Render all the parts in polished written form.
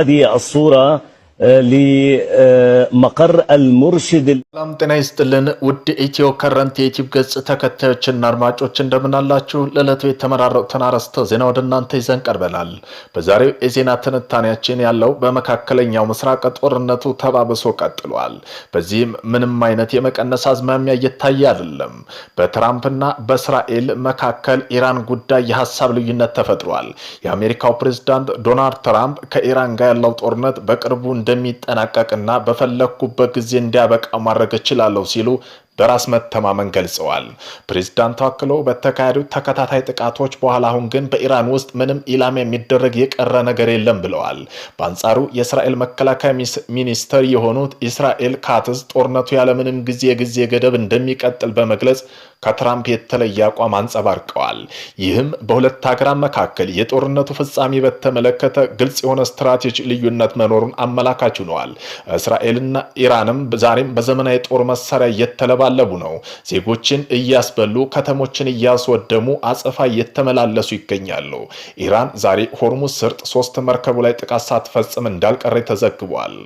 هذه الصورة لمقر المرشد. ሰላም ጤና ይስጥልን ውድ ኢትዮ ከረንት የዩቲዩብ ገጽ ተከታዮችና አድማጮች እንደምን አላችሁ? ለዕለቱ የተመራረጡትን አርዕስተ ዜና ወደ እናንተ ይዘን ቀርበናል። በዛሬው የዜና ትንታኔያችን ያለው በመካከለኛው ምስራቅ ጦርነቱ ተባብሶ ቀጥሏል። በዚህም ምንም አይነት የመቀነስ አዝማሚያ እየታየ አይደለም። በትራምፕና በእስራኤል መካከል ኢራን ጉዳይ የሐሳብ ልዩነት ተፈጥሯል። የአሜሪካው ፕሬዝዳንት ዶናልድ ትራምፕ ከኢራን ጋር ያለው ጦርነት በቅርቡ እንደሚጠናቀቅና በፈለኩበት ጊዜ እንዲያበቃ ማድረግ እችላለሁ ሲሉ በራስ መተማመን ገልጸዋል። ፕሬዝዳንቱ አክለው በተካሄዱ ተከታታይ ጥቃቶች በኋላ አሁን ግን በኢራን ውስጥ ምንም ኢላማ የሚደረግ የቀረ ነገር የለም ብለዋል። በአንጻሩ የእስራኤል መከላከያ ሚኒስትር የሆኑት እስራኤል ካትዝ ጦርነቱ ያለምንም ጊዜ ገደብ እንደሚቀጥል በመግለጽ ከትራምፕ የተለየ አቋም አንጸባርቀዋል። ይህም በሁለት ሀገራት መካከል የጦርነቱ ፍጻሜ በተመለከተ ግልጽ የሆነ ስትራቴጂ ልዩነት መኖሩን አመላካች ሆነዋል። እስራኤልና ኢራንም ዛሬም በዘመናዊ ጦር መሳሪያ እየተለባለቡ ነው። ዜጎችን እያስበሉ ከተሞችን እያስወደሙ አጸፋ እየተመላለሱ ይገኛሉ። ኢራን ዛሬ ሆርሙዝ ሰርጥ 3 መርከቡ ላይ ጥቃት ሳትፈጽም እንዳልቀረ ተዘግቧል።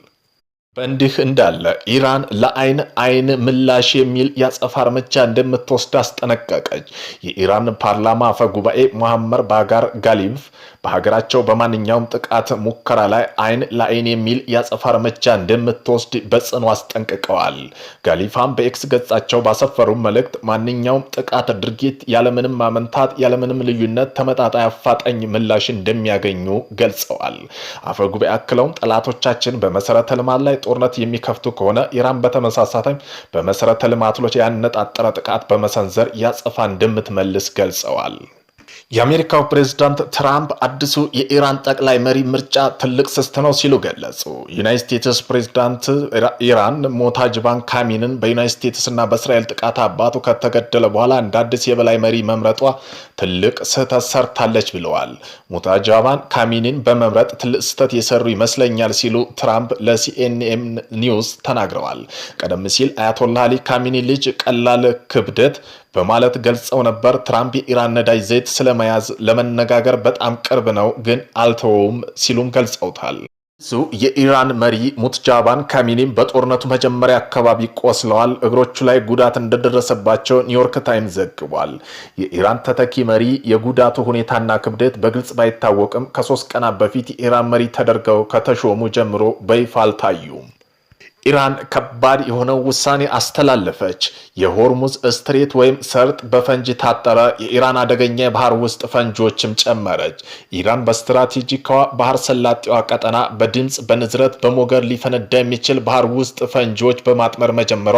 በእንዲህ እንዳለ ኢራን ለአይን ምላሽ የሚል የአጸፋ እርምጃ እንደምትወስድ አስጠነቀቀች። የኢራን ፓርላማ አፈ ጉባኤ ሙሐመድ ባጋር ጋሊቭ በሀገራቸው በማንኛውም ጥቃት ሙከራ ላይ አይን ለአይን የሚል የአጸፋ እርምጃ እንደምትወስድ በጽኑ አስጠንቅቀዋል። ጋሊፋም በኤክስ ገጻቸው ባሰፈሩ መልእክት ማንኛውም ጥቃት ድርጊት ያለምንም ማመንታት ያለምንም ልዩነት ተመጣጣኝ አፋጣኝ ምላሽ እንደሚያገኙ ገልጸዋል። አፈ ጉባኤ አክለውም ጠላቶቻችን በመሰረተ ልማት ላይ ጦርነት የሚከፍቱ ከሆነ ኢራን በተመሳሳይ በመሰረተ ልማቶች ያነጣጠረ ጥቃት በመሰንዘር ያጸፋ እንደምትመልስ ገልጸዋል። የአሜሪካው ፕሬዝዳንት ትራምፕ አዲሱ የኢራን ጠቅላይ መሪ ምርጫ ትልቅ ስስት ነው ሲሉ ገለጹ። ዩናይትድ ስቴትስ ፕሬዝዳንት ኢራን ሞታጅባን ካሚንን በዩናይትድ ስቴትስና በእስራኤል ጥቃት አባቱ ከተገደለ በኋላ እንደ አዲስ የበላይ መሪ መምረጧ ትልቅ ስህተት ሰርታለች ብለዋል። ሞታጅባን ካሚንን በመምረጥ ትልቅ ስህተት የሰሩ ይመስለኛል ሲሉ ትራምፕ ለሲኤንኤን ኒውስ ተናግረዋል። ቀደም ሲል አያቶላህ አሊ ካሚኒ ልጅ ቀላል ክብደት በማለት ገልጸው ነበር። ትራምፕ የኢራን ነዳጅ ዘይት ስለመያዝ ለመነጋገር በጣም ቅርብ ነው ግን አልተወውም ሲሉም ገልጸውታል። የኢራን መሪ ሙትጃባን ካሚኒም በጦርነቱ መጀመሪያ አካባቢ ቆስለዋል። እግሮቹ ላይ ጉዳት እንደደረሰባቸው ኒውዮርክ ታይምስ ዘግቧል። የኢራን ተተኪ መሪ የጉዳቱ ሁኔታና ክብደት በግልጽ ባይታወቅም ከ3 ቀናት በፊት የኢራን መሪ ተደርገው ከተሾሙ ጀምሮ በይፋ አልታዩም። ኢራን ከባድ የሆነው ውሳኔ አስተላለፈች። የሆርሙዝ ስትሬት ወይም ሰርጥ በፈንጂ ታጠረ። የኢራን አደገኛ የባህር ውስጥ ፈንጂዎችም ጨመረች። ኢራን በስትራቴጂካዋ ባህር ሰላጤዋ ቀጠና በድምፅ በንዝረት በሞገድ ሊፈነዳ የሚችል ባህር ውስጥ ፈንጂዎች በማጥመር መጀመሯ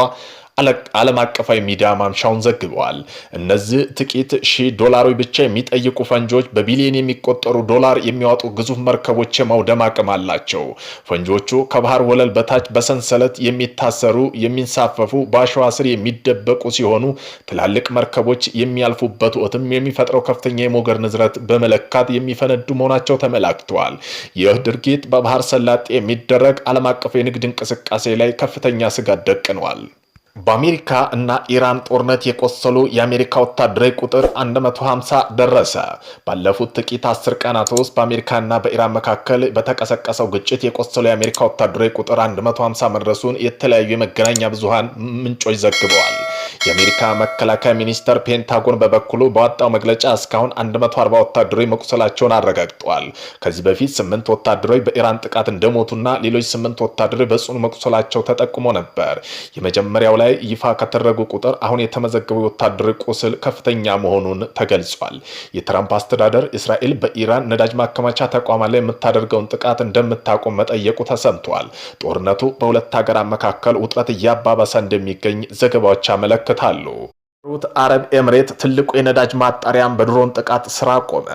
ዓለም አቀፋዊ ሚዲያ ማምሻውን ዘግበዋል። እነዚህ ጥቂት $1000 ብቻ የሚጠይቁ ፈንጂዎች በቢሊዮን የሚቆጠሩ ዶላር የሚያወጡ ግዙፍ መርከቦች የማውደም አቅም አላቸው። ፈንጂዎቹ ከባህር ወለል በታች በሰንሰለት የሚታሰሩ የሚንሳፈፉ በአሸዋ ስር የሚደበቁ ሲሆኑ ትላልቅ መርከቦች የሚያልፉበት ወቅትም የሚፈጥረው ከፍተኛ የሞገድ ንዝረት በመለካት የሚፈነዱ መሆናቸው ተመላክተዋል። ይህ ድርጊት በባህር ሰላጤ የሚደረግ ዓለም አቀፍ የንግድ እንቅስቃሴ ላይ ከፍተኛ ስጋት ደቅኗል። በአሜሪካ እና ኢራን ጦርነት የቆሰሉ የአሜሪካ ወታደራዊ ቁጥር 150 ደረሰ። ባለፉት ጥቂት 10 ቀናት ውስጥ በአሜሪካና በኢራን መካከል በተቀሰቀሰው ግጭት የቆሰሉ የአሜሪካ ወታደራዊ ቁጥር 150 መድረሱን የተለያዩ የመገናኛ ብዙሃን ምንጮች ዘግበዋል። የአሜሪካ መከላከያ ሚኒስቴር ፔንታጎን በበኩሉ ባወጣው መግለጫ እስካሁን 140 ወታደሮች መቁሰላቸውን አረጋግጧል። ከዚህ በፊት 8 ወታደሮች በኢራን ጥቃት እንደሞቱና ሌሎች 8 ወታደሮች በጽኑ መቁሰላቸው ተጠቁሞ ነበር። የመጀመሪያው ላይ ይፋ ከተደረጉ ቁጥር አሁን የተመዘገበው ወታደሮች ቁስል ከፍተኛ መሆኑን ተገልጿል። የትራምፕ አስተዳደር እስራኤል በኢራን ነዳጅ ማከማቻ ተቋማት ላይ የምታደርገውን ጥቃት እንደምታቆም መጠየቁ ተሰምቷል። ጦርነቱ በሁለት ሀገራት መካከል ውጥረት እያባባሰ እንደሚገኝ ዘገባዎች አመለክታሉ። የተባበሩት አረብ ኤምሬት ትልቁ የነዳጅ ማጣሪያን በድሮን ጥቃት ስራ ቆመ።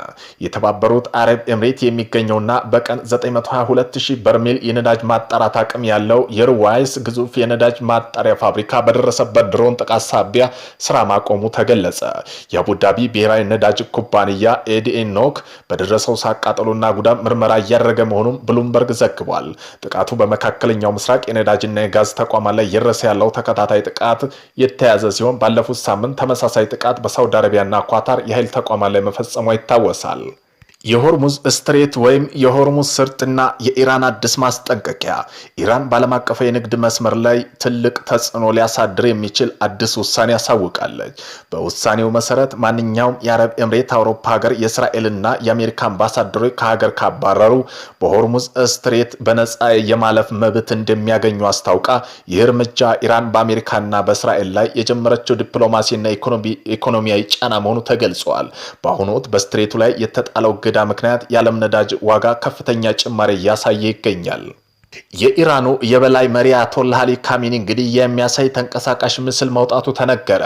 የተባበሩት አረብ ኤምሬት የሚገኘውና በቀን 922,000 በርሜል የነዳጅ ማጣራት አቅም ያለው የሩዋይስ ግዙፍ የነዳጅ ማጣሪያ ፋብሪካ በደረሰበት ድሮን ጥቃት ሳቢያ ስራ ማቆሙ ተገለጸ። የአቡዳቢ ብሔራዊ ነዳጅ ኩባንያ ኤዲኤኖክ በደረሰው ሳቃጠሎና ጉዳት ምርመራ እያደረገ መሆኑን ብሉምበርግ ዘግቧል። ጥቃቱ በመካከለኛው ምስራቅ የነዳጅና የጋዝ ተቋማት ላይ እየደረሰ ያለው ተከታታይ ጥቃት የተያዘ ሲሆን ባለፉት ሳምንት ተመሳሳይ ጥቃት በሳውዲ አረቢያና ኳታር የኃይል ተቋማት ላይ መፈጸሙ ይታወሳል። የሆርሙዝ ስትሬት ወይም የሆርሙዝ ስርጥና የኢራን አዲስ ማስጠንቀቂያ። ኢራን በዓለም አቀፍ የንግድ መስመር ላይ ትልቅ ተጽዕኖ ሊያሳድር የሚችል አዲስ ውሳኔ ያሳውቃለች። በውሳኔው መሰረት ማንኛውም የአረብ ኤምሬት፣ አውሮፓ ሀገር የእስራኤልና የአሜሪካ አምባሳደሮች ከሀገር ካባረሩ በሆርሙዝ ስትሬት በነፃ የማለፍ መብት እንደሚያገኙ አስታውቃ፣ ይህ እርምጃ ኢራን በአሜሪካና በእስራኤል ላይ የጀመረችው ዲፕሎማሲና ኢኮኖሚያዊ ጫና መሆኑ ተገልጿል። በአሁኑ ወቅት በስትሬቱ ላይ የተጣለው እገዳ ምክንያት የዓለም ነዳጅ ዋጋ ከፍተኛ ጭማሪ እያሳየ ይገኛል። የኢራኑ የበላይ መሪ አያቶላህ አሊ ካሚኒ እንግዲህ የሚያሳይ ተንቀሳቃሽ ምስል መውጣቱ ተነገረ።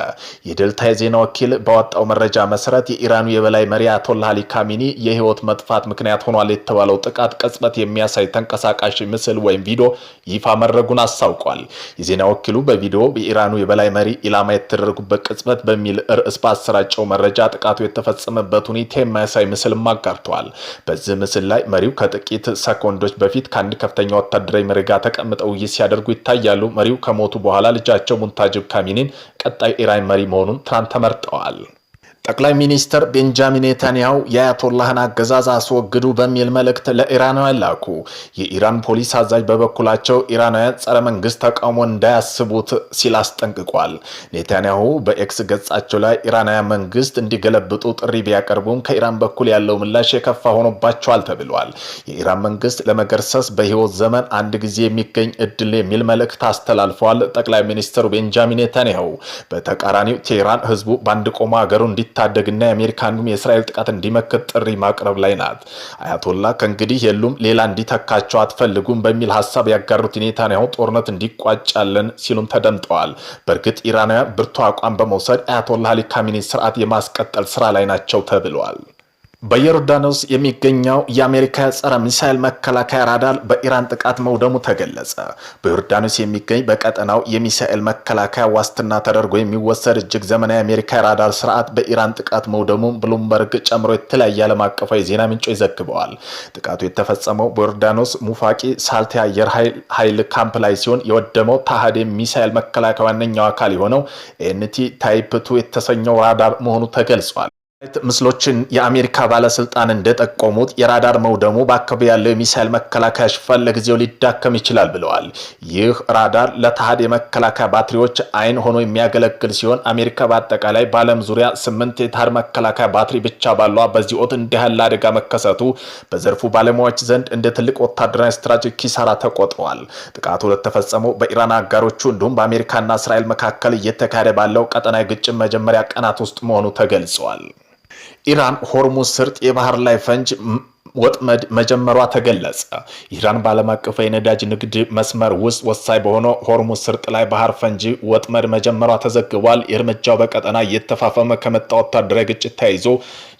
የዴልታ የዜና ወኪል ባወጣው መረጃ መሰረት የኢራኑ የበላይ መሪ አያቶላህ አሊ ካሚኒ የህይወት መጥፋት ምክንያት ሆኗል የተባለው ጥቃት ቅጽበት የሚያሳይ ተንቀሳቃሽ ምስል ወይም ቪዲዮ ይፋ መድረጉን አስታውቋል። የዜና ወኪሉ በቪዲዮ የኢራኑ የበላይ መሪ ኢላማ የተደረጉበት ቅጽበት በሚል ርዕስ ባሰራጨው መረጃ ጥቃቱ የተፈጸመበት ሁኔታ የሚያሳይ ምስልም አጋርተዋል። በዚህ ምስል ላይ መሪው ከጥቂት ሰኮንዶች በፊት ከአንድ ከፍተኛ ወታደራዊ መሪ ጋር ተቀምጠው ውይይት ሲያደርጉ ይታያሉ። መሪው ከሞቱ በኋላ ልጃቸው ሙንታጅብ ካሚኒን ቀጣይ ኢራን መሪ መሆኑን ትናንት ተመርጠዋል። ጠቅላይ ሚኒስትር ቤንጃሚን ኔታንያሁ የአያቶላህን አገዛዝ አስወግዱ በሚል መልእክት ለኢራናውያን ላኩ። የኢራን ፖሊስ አዛዥ በበኩላቸው ኢራናውያን ጸረ መንግስት ተቃውሞ እንዳያስቡት ሲል አስጠንቅቋል። ኔታንያሁ በኤክስ ገጻቸው ላይ ኢራናውያን መንግስት እንዲገለብጡ ጥሪ ቢያቀርቡም ከኢራን በኩል ያለው ምላሽ የከፋ ሆኖባቸዋል ተብሏል። የኢራን መንግስት ለመገርሰስ በህይወት ዘመን አንድ ጊዜ የሚገኝ እድል የሚል መልእክት አስተላልፈዋል። ጠቅላይ ሚኒስትሩ ቤንጃሚን ኔታንያሁ በተቃራኒው ቴህራን ህዝቡ በአንድ ቆሞ ሀገሩ ታደግና የአሜሪካንም የእስራኤል ጥቃት እንዲመክት ጥሪ ማቅረብ ላይ ናት። አያቶላ ከእንግዲህ የሉም፣ ሌላ እንዲተካቸው አትፈልጉም በሚል ሀሳብ ያጋሩት ኔታንያሁ ጦርነት እንዲቋጫለን ሲሉም ተደምጠዋል። በእርግጥ ኢራናውያን ብርቱ አቋም በመውሰድ አያቶላ አሊ ካሚኒ ስርዓት የማስቀጠል ስራ ላይ ናቸው ተብለዋል። በዮርዳኖስ የሚገኘው የአሜሪካ ጸረ ሚሳኤል መከላከያ ራዳር በኢራን ጥቃት መውደሙ ተገለጸ። በዮርዳኖስ የሚገኝ በቀጠናው የሚሳኤል መከላከያ ዋስትና ተደርጎ የሚወሰድ እጅግ ዘመናዊ የአሜሪካ ራዳር ስርዓት በኢራን ጥቃት መውደሙን ብሉምበርግ ጨምሮ የተለያየ ዓለም አቀፋዊ ዜና ምንጮች ዘግበዋል። ጥቃቱ የተፈጸመው በዮርዳኖስ ሙፋቂ ሳልቴ አየር ኃይል ካምፕ ላይ ሲሆን የወደመው ታሃድ ሚሳኤል መከላከያ ዋነኛው አካል የሆነው ኤንቲ ታይፕ 2 የተሰኘው ራዳር መሆኑ ተገልጿል። ምስሎችን የአሜሪካ ባለስልጣን እንደጠቆሙት የራዳር መውደሙ በአካባቢ ያለው የሚሳኤል መከላከያ ሽፋን ለጊዜው ሊዳከም ይችላል ብለዋል። ይህ ራዳር ለታሃድ የመከላከያ ባትሪዎች አይን ሆኖ የሚያገለግል ሲሆን አሜሪካ በአጠቃላይ በዓለም ዙሪያ 8 የታሃድ መከላከያ ባትሪ ብቻ ባሏ በዚህ ወቅት እንዲህ ያለ አደጋ መከሰቱ በዘርፉ ባለሙያዎች ዘንድ እንደ ትልቅ ወታደራዊ ስትራቴጂክ ኪሳራ ተቆጥሯል። ጥቃቱ ለተፈጸመው በኢራን አጋሮቹ እንዲሁም በአሜሪካና እስራኤል መካከል እየተካሄደ ባለው ቀጠናዊ ግጭት መጀመሪያ ቀናት ውስጥ መሆኑ ተገልጿል። ኢራን ሆርሙዝ ስርጥ የባህር ላይ ፈንጅ ወጥመድ መጀመሯ ተገለጸ። ኢራን በዓለም አቀፍ የነዳጅ ንግድ መስመር ውስጥ ወሳኝ በሆነው ሆርሙዝ ስርጥ ላይ ባህር ፈንጂ ወጥመድ መጀመሯ ተዘግቧል። የእርምጃው በቀጠና እየተፋፈመ ከመጣ ወታደራዊ ግጭት ተያይዞ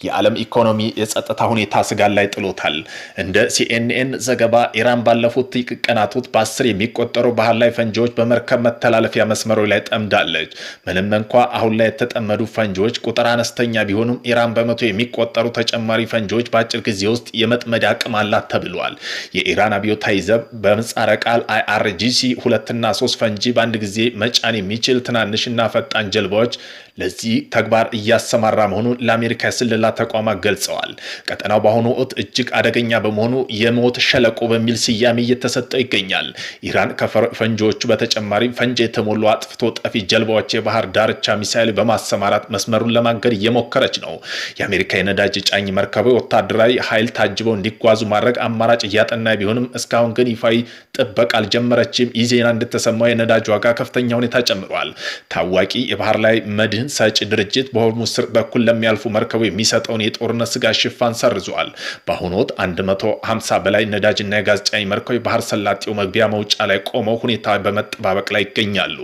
የዓለም ኢኮኖሚ የጸጥታ ሁኔታ ስጋት ላይ ጥሎታል። እንደ ሲኤንኤን ዘገባ ኢራን ባለፉት ቀናት በ10 የሚቆጠሩ ባህር ላይ ፈንጂዎች በመርከብ መተላለፊያ መስመሮች ላይ ጠምዳለች። ምንም እንኳ አሁን ላይ የተጠመዱ ፈንጂዎች ቁጥር አነስተኛ ቢሆኑም ኢራን በመቶ የሚቆጠሩ ተጨማሪ ፈንጂዎች በአጭር ጊዜ ውስጥ የመጥመድ አቅም አላት ተብሏል። የኢራን አብዮታዊ ዘብ በምህጻረ ቃል IRGC 2 እና 3 ፈንጂ በአንድ ጊዜ መጫን የሚችል ትናንሽና ፈጣን ጀልባዎች ለዚህ ተግባር እያሰማራ መሆኑን ለአሜሪካ የስለላ ተቋማት ገልጸዋል። ቀጠናው በአሁኑ ወቅት እጅግ አደገኛ በመሆኑ የሞት ሸለቆ በሚል ስያሜ እየተሰጠው ይገኛል። ኢራን ከፈንጂዎቹ በተጨማሪ ፈንጂ የተሞሉ አጥፍቶ ጠፊ ጀልባዎች የባህር ዳርቻ ሚሳኤል በማሰማራት መስመሩን ለማገድ እየሞከረች ነው። የአሜሪካ የነዳጅ ጫኝ መርከቦች ወታደራዊ ኃይል ታጅበው እንዲጓዙ ማድረግ አማራጭ እያጠና ቢሆንም እስካሁን ግን ይፋዊ ጥበቃ አልጀመረችም። ይህ ዜና እንደተሰማው የነዳጅ ዋጋ ከፍተኛ ሁኔታ ጨምሯል። ታዋቂ የባህር ላይ መድህን ሰጪ ድርጅት በሆርሙዝ ስርጥ በኩል ለሚያልፉ መርከቦች የሚሰጠውን የጦርነት ስጋት ሽፋን ሰርዟል። በአሁኑ ወቅት 150 በላይ ነዳጅና የጋዝ ጫኝ መርከቦች ባህር ሰላጤው መግቢያ መውጫ ላይ ቆመው ሁኔታ በመጠባበቅ ላይ ይገኛሉ።